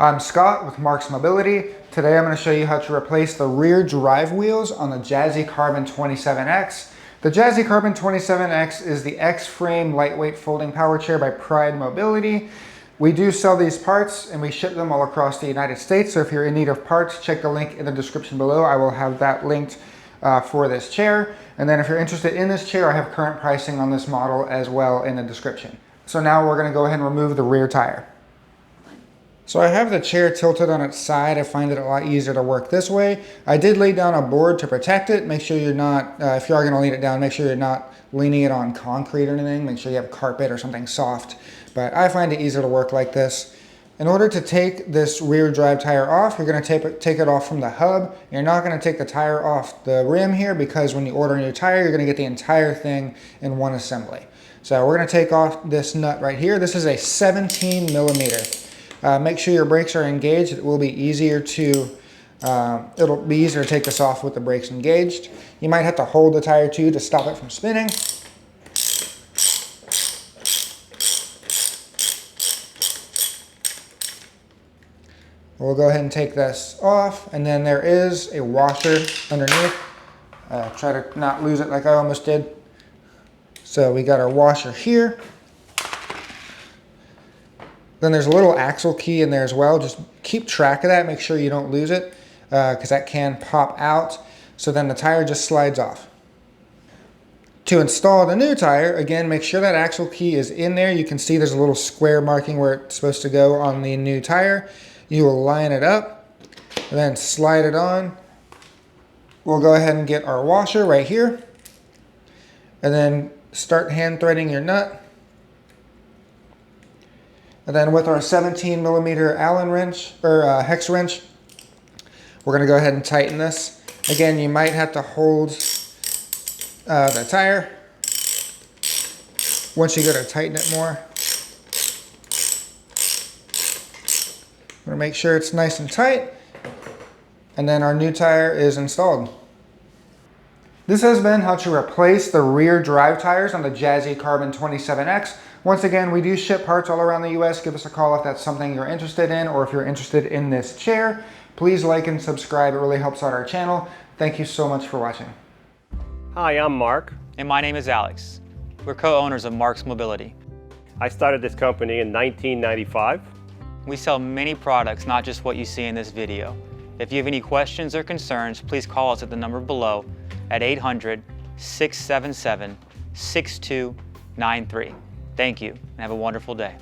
I'm Scott with Marcs Mobility. Today I'm going to show you how to replace the rear drive wheels on the Jazzy Carbon 27X. The Jazzy Carbon 27X is the X-frame lightweight folding power chair by Pride Mobility. We do sell these parts and we ship them all across the United States. So if you're in need of parts, check the link in the description below. I will have that linked for this chair. And then if you're interested in this chair, I have current pricing on this model as well in the description. So now we're going to go ahead and remove the rear tire. So I have the chair tilted on its side. I find it a lot easier to work this way. I did lay down a board to protect it. Make sure you're not, if you are going to lean it down, make sure you're not leaning it on concrete or anything. Make sure you have carpet or something soft. But I find it easier to work like this. In order to take this rear drive tire off, you're going to take it off from the hub. You're not going to take the tire off the rim here because when you order a new tire, you're going to get the entire thing in one assembly. So we're going to take off this nut right here. This is a 17 millimeter. Make sure your brakes are engaged. It will be easier to take this off with the brakes engaged. You might have to hold the tire too to stop it from spinning. We'll go ahead and take this off, and then there is a washer underneath. Try to not lose it like I almost did. So we got our washer here. Then there's a little axle key in there as well. Just keep track of that. Make sure you don't lose it because that can pop out. So then the tire just slides off. To install the new tire, again, make sure that axle key is in there. You can see there's a little square marking where it's supposed to go on the new tire. You will line it up and then slide it on. We'll go ahead and get our washer right here and then start hand threading your nut. And then with our 17 millimeter Allen wrench or hex wrench, we're going to go ahead and tighten this. Again, you might have to hold the tire once you go to tighten it more. We're going to make sure it's nice and tight. And then our new tire is installed. This has been how to replace the rear drive tires on the Jazzy Carbon 27X. Once again, we do ship parts all around the US. Give us a call if that's something you're interested in, or if you're interested in this chair. Please like and subscribe. It really helps out our channel. Thank you so much for watching. Hi, I'm Marc. And my name is Alex. We're co-owners of Marcs Mobility. I started this company in 1995. We sell many products, not just what you see in this video. If you have any questions or concerns, please call us at the number below at 800-677-6293. Thank you, and have a wonderful day.